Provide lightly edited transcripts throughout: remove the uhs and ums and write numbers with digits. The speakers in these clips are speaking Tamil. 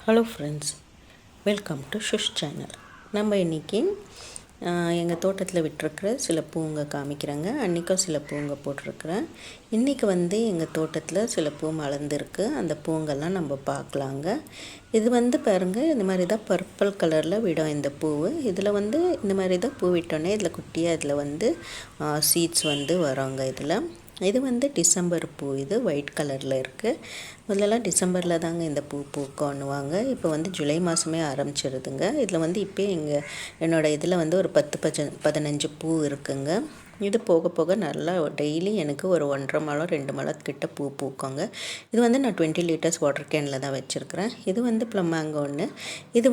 ஹலோ ஃப்ரெண்ட்ஸ், வெல்கம் டு ஷுஷ் சேனல். நம்ம இன்றைக்கி எங்கள் தோட்டத்தில் விட்டுருக்கிற சில பூங்க காமிக்கிறேங்க. அன்றைக்கும் சில பூங்க போட்டிருக்கிறேன். இன்றைக்கி எங்கள் தோட்டத்தில் சில பூ மலர்ந்துருக்கு. அந்த பூங்கெல்லாம் நம்ம பார்க்கலாங்க. இது பாருங்கள், இந்த மாதிரி தான் பர்பிள் கலரில் விடும் இந்த பூவு. இதில் இந்த மாதிரி தான் பூ விட்டோன்னே இதில் குட்டியாக இதில் சீட்ஸ் வரோங்க. இது டிசம்பர் பூ. இது ஒயிட் கலரில் இருக்குது. முதல்லலாம் டிசம்பரில் தாங்க இந்த பூ பூக்கணுவாங்க. இப்போ ஜூலை மாதமே ஆரம்பிச்சிருதுங்க. இதில் இப்போ என்னோடய இதில் ஒரு 10-15 பூ இருக்குங்க. இது போக போக நல்லா டெய்லி எனக்கு ஒரு 1.5 முழம் 2 முழம் கிட்ட பூ பூக்கோங்க. இது நான் 20 லிட்டர்ஸ் வாட்டர் கேனில் தான் வச்சுருக்கிறேன். இது ப்ளம் மேங்கோன்னு. இது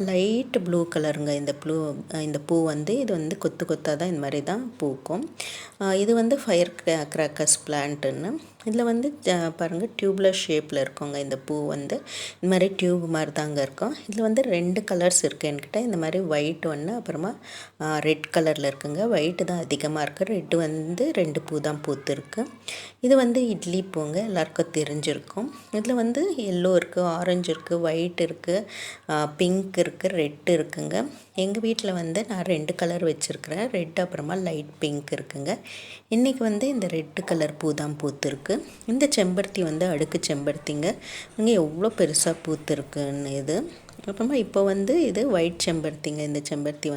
லைட் ப்ளூ கலருங்க. இந்த பூ இது கொத்து கொத்தாக தான் இந்த மாதிரி தான் பூக்கும். இது ஃபயர் கிராக்கர்ஸ் பிளான்ட்டுன்னு. இதில் பாருங்கள், டியூப்லெஸ் ஷேப்பில் இருக்குங்க. இந்த பூ இந்த மாதிரி டியூப் மாதிரி தாங்க இருக்கும். இதில் 2 கலர்ஸ் இருக்குது என்கிட்ட. இந்த மாதிரி ஒயிட் ஒன்று, அப்புறமா ரெட் கலரில் இருக்குங்க. ஒயிட்டு தான் அதிகமாக இருக்குது. ரெட்டு 2 பூ தான் பூத்துருக்கு. இது இட்லி பூங்க, எல்லாருக்கும் தெரிஞ்சிருக்கும். இதில் எல்லோ இருக்குது, ஆரஞ்சு இருக்குது, ஒயிட் இருக்குது, பிங்க் இருக்குது, ரெட் இருக்குங்க. எங்கள் வீட்டில் நான் 2 கலர் வச்சுருக்கிறேன். ரெட் அப்புறமா லைட் பிங்க் இருக்குங்க. இன்றைக்கி இந்த ரெட்டு கலர் பூ தான் பூத்துருக்கு. இந்த செம்பருத்தி அடுக்கு செம்பருத்திங்க. இங்கே எவ்வளோ பெருசாக பூத்துருக்குன்னு. இது அப்புறமா இப்போ இது ஒயிட் செம்பருத்திங்க. இந்த செம்பருத்தி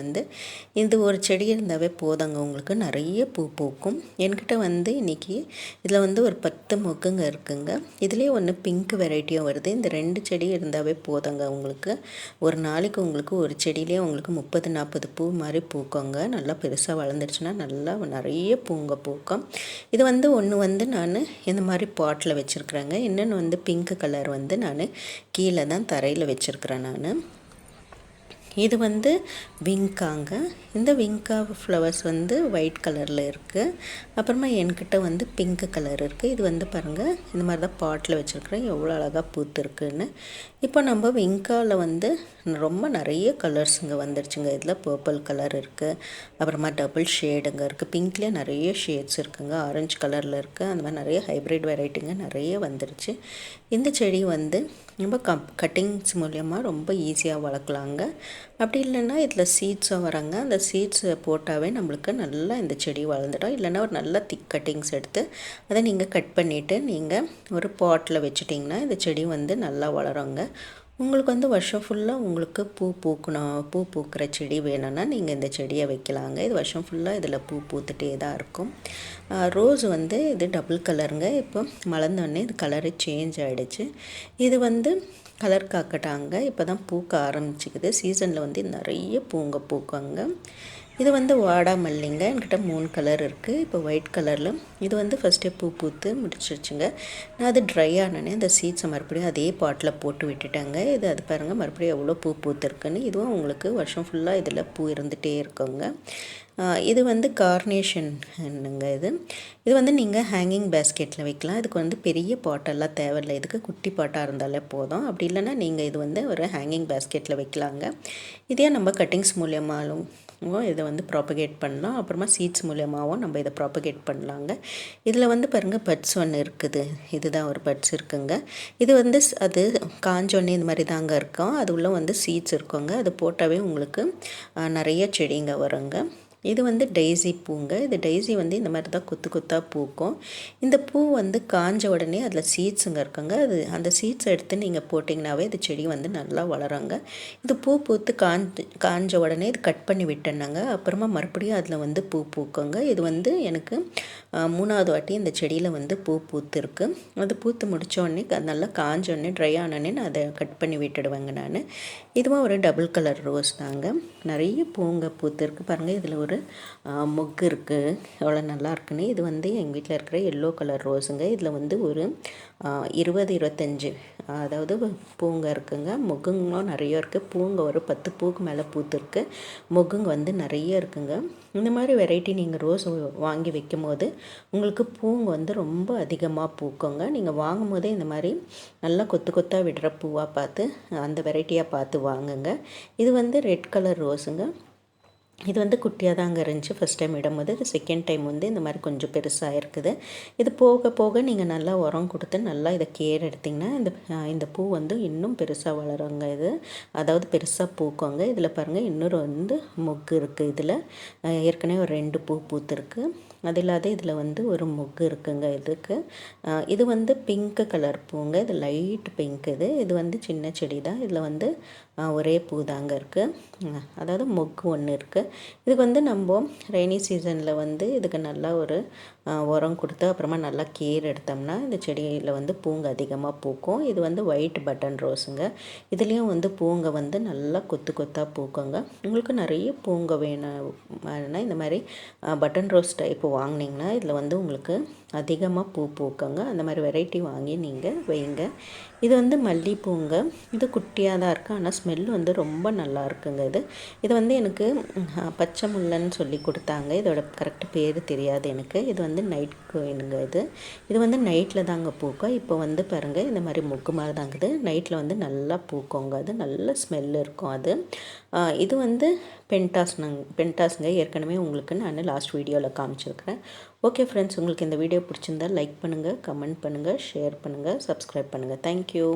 இது ஒரு செடி இருந்தாவே போதாங்க, உங்களுக்கு நிறைய பூ பூக்கும். என்கிட்ட இன்றைக்கி இதில் ஒரு 10 மொக்குங்க இருக்குங்க. இதுலேயே ஒன்று பிங்க் வெரைட்டியும் வருது. இந்த 2 செடி இருந்தாவே போதாங்க உங்களுக்கு. ஒரு நாளைக்கு உங்களுக்கு ஒரு செடியிலே உங்களுக்கு 30-40 பூ மாதிரி பூக்கோங்க. நல்லா பெருசாக வளர்ந்துருச்சுன்னா நல்லா நிறைய பூங்க பூக்கும். இது ஒன்று நான் இந்த மாதிரி பாட்டில் வச்சுருக்குறேங்க. இன்னொன்று பிங்க் கலர் நான் கீழே தான் தரையில் வச்சுருக்கிறேன் நான். இது விங்காங்க. இந்த விங்கா ஃப்ளவர்ஸ் ஒயிட் கலரில் இருக்குது. அப்புறமா என்கிட்ட பிங்க் கலர் இருக்குது. இது பாருங்கள், இந்த மாதிரி தான் பாட்டில் வச்சுருக்கிறேன். எவ்வளோ அழகாக பூத்துருக்குன்னு. இப்போ நம்ம விங்காவில் ரொம்ப நிறைய கலர்ஸுங்க வந்துருச்சுங்க. இதில் பர்பிள் கலர் இருக்குது, அப்புறமா டபுள் ஷேடுங்க இருக்குது. பிங்க்லேயே நிறைய ஷேட்ஸ் இருக்குங்க. ஆரஞ்சு கலரில் இருக்குது. அந்த மாதிரி நிறைய ஹைப்ரிட் வெரைட்டிங்க நிறைய வந்துருச்சு. இந்த செடி நம்ம கட்டிங்ஸ் மூலயமா ரொம்ப ஈஸியாக வளர்க்கலாங்க. அப்படி இல்லைன்னா இதில் சீட்ஸும் வராங்க. அந்த சீட்ஸை போட்டாவே நம்மளுக்கு நல்லா இந்த செடி வளர்ந்துடும். இல்லைன்னா ஒரு நல்ல திக் கட்டிங்ஸ் எடுத்து அதை நீங்கள் கட் பண்ணிவிட்டு நீங்கள் ஒரு பாட்டில் வச்சுட்டிங்கன்னா இந்த செடி நல்லா வளருங்க. உங்களுக்கு வருஷம் ஃபுல்லாக உங்களுக்கு பூ பூக்கிற செடி வேணும்னா நீங்கள் இந்த செடியை வைக்கலாங்க. இது வருஷம் ஃபுல்லாக இதில் பூ பூத்துட்டே தான் இருக்கும். ரோஸ் இது டபுள் கலருங்க. இப்போ மலர்ந்தோடனே இது கலரு சேஞ்ச் ஆகிடுச்சு. இது கலர் காக்கட்டாங்க. இப்போ தான் பூக்க ஆரம்பிச்சிக்குது. சீசனில் நிறைய பூங்க பூக்குங்க. இது வாடாமல்லிங்க. என்கிட்ட 3 கலர் இருக்குது. இப்போ ஒயிட் கலரில் இது ஃபஸ்ட்டே பூ பூத்து முடிச்சிருச்சுங்க. நான் அது ட்ரை ஆனோடனே அந்த சீட்ஸை மறுபடியும் அதே பாட்டில் போட்டு விட்டுட்டேங்க. அது பாருங்கள், மறுபடியும் எவ்வளோ பூ பூத்துருக்குன்னு. இதுவும் உங்களுக்கு வருஷம் ஃபுல்லாக இதில் பூ இருந்துகிட்டே இருக்குங்க. இது கார்னேஷன்னுங்க. இது நீங்கள் ஹேங்கிங் பேஸ்கெட்டில் வைக்கலாம். இதுக்கு பெரிய பாட்டெல்லாம் தேவையில்லை. இதுக்கு குட்டி பாட்டாக இருந்தாலே போதும். அப்படி இல்லைன்னா நீங்கள் இது ஒரு ஹேங்கிங் பேஸ்கெட்டில் வைக்கலாங்க. இதே நம்ம கட்டிங்ஸ் மூலியமாலும் இதை ப்ராப்பகேட் பண்ணலாம். அப்புறமா சீட்ஸ் மூலியமாகவும் நம்ம இதை ப்ராப்பகேட் பண்ணலாங்க. இதில் பாருங்கள், பட்ஸ் ஒன்று இருக்குது. இதுதான் ஒரு பட்ஸ் இருக்குங்க. இது அது காஞ்சோன்னே இந்த மாதிரி தாங்க இருக்கும். அது உள்ள சீட்ஸ் இருக்குங்க. அது போட்டாவே உங்களுக்கு நிறைய செடிங்க வருங்க. இது டெய்ஸி பூங்க. இது டெய்ஸி இந்த மாதிரி தான் கொத்து கொத்தாக பூக்கும். இந்த பூ காஞ்ச உடனே அதில் சீட்ஸுங்க இருக்குங்க. அந்த சீட்ஸ் எடுத்து நீங்கள் போட்டிங்கனாவே இது செடி நல்லா வளருங்க. இது பூ பூத்து காஞ்ச உடனே இது கட் பண்ணி விட்டேன்னாங்க. அப்புறமா மறுபடியும் அதில் பூ பூக்குங்க. இது எனக்கு 3வது வாட்டி இந்த செடியில் பூ பூத்துருக்கு. அது பூத்து முடித்தோடனே நல்லா காஞ்சோடனே ட்ரை ஆனோடனே நான் அதை கட் பண்ணி விட்டுடுவேங்க நான். இதுவும் ஒரு டபுள் கலர் ரோஸ் தாங்க. நிறைய பூங்க பூத்துருக்கு பாருங்கள். இதில் ஒரு மொக்கு இருக்குது. எவ்வளோ நல்லா இருக்குன்னு. இது எங்கள் வீட்டில் இருக்கிற எல்லோ கலர் ரோஸுங்க. இதில் ஒரு 20-25 அதாவது பூங்க இருக்குங்க. மொக்குங்களும் நிறைய இருக்குது. பூங்க ஒரு 10 பூக்கு மேலே பூத்துருக்கு. மொக்குங்க நிறைய இருக்குங்க. இந்த மாதிரி வெரைட்டி நீங்கள் ரோஸ் வாங்கி வைக்கும் போது உங்களுக்கு பூங்க ரொம்ப அதிகமாக பூக்குங்க. நீங்கள் வாங்கும் போதே இந்த மாதிரி நல்லா கொத்து கொத்தாக விடுற பூவாக பார்த்து அந்த வெரைட்டியாக பார்த்து வாங்குங்க. இது ரெட் கலர் ரோஸுங்க. இது வந்து குட்டியாக தாங்க இருந்துச்சு ஃபஸ்ட் டைம் இடும்போது. இது செகண்ட் டைம் வந்து இந்த மாதிரி கொஞ்சம் பெருசாக இருக்குது. இது போக போக நீங்கள் நல்லா உரம் கொடுத்து நல்லா இதை கேர் எடுத்திங்கன்னா இந்த பூ வந்து இன்னும் பெருசாக வளருங்க. இது அதாவது பெருசாக பூக்குங்க. இதில் பாருங்கள் இன்னொரு வந்து மொக்கு இருக்குது. இதில் ஏற்கனவே ஒரு 2 பூ பூத்துருக்கு. அது இல்லாத இதில் வந்து ஒரு மொக்கு இருக்குங்க இதுக்கு. இது வந்து பிங்க் கலர் பூங்க. இது லைட் பிங்க். இது வந்து சின்ன செடி தான். இதில் வந்து ஒரே பூ தாங்க இருக்குது. அதாவது மொக்கு ஒன்று இருக்குது. இதுக்கு வந்து நம்ம ரெய்னி சீசனில் வந்து இதுக்கு நல்லா ஒரு உரம் கொடுத்து அப்புறமா நல்லா கேர் எடுத்தோம்னா இந்த செடியில் வந்து பூங்க அதிகமாக பூக்கும். இது வந்து ஒயிட் பட்டன் ரோஸுங்க. இதுலேயும் வந்து பூங்க வந்து நல்லா கொத்து கொத்தாக பூக்குங்க. உங்களுக்கு நிறைய பூங்க வேணும்னா இந்த மாதிரி பட்டன் ரோஸ் டைப் வாங்கினீங்கன்னா இதில் வந்து உங்களுக்கு அதிகமாக பூ பூக்குங்க. அந்த மாதிரி வெரைட்டி வாங்கி நீங்கள் வைங்க. இது வந்து மல்லிப்பூங்க. இது குட்டியாக தான் இருக்குது, ஆனால் ஸ்மெல் வந்து ரொம்ப நல்லா இருக்குங்க. இது வந்து எனக்கு பச்சை முல்லைன்னு சொல்லி கொடுத்தாங்க. இதோட கரெக்ட் பேர் தெரியாது எனக்கு. இது வந்து நைட் குயினுங்க. இது வந்து நைட்டில் தாங்க பூக்கும். இப்போ வந்து பாருங்கள் இந்த மாதிரி மொக்கு மாதிரி தாங்குது. நைட்டில் வந்து நல்லா பூக்குங்க. அது நல்ல ஸ்மெல் இருக்கும். இது வந்து பென்டாஸுங்க. ஏற்கனவே உங்களுக்கு நான் லாஸ்ட் வீடியோவில் காமிச்சிருக்கிறேன். ஓகே ஃப்ரெண்ட்ஸ், உங்களுக்கு இந்த வீடியோ பிடிச்சிருந்தால் லைக் பண்ணுங்கள், கமெண்ட் பண்ணுங்கள், ஷேர் பண்ணுங்கள், சப்ஸ்கிரைப் பண்ணுங்கள். தேங்க்யூ.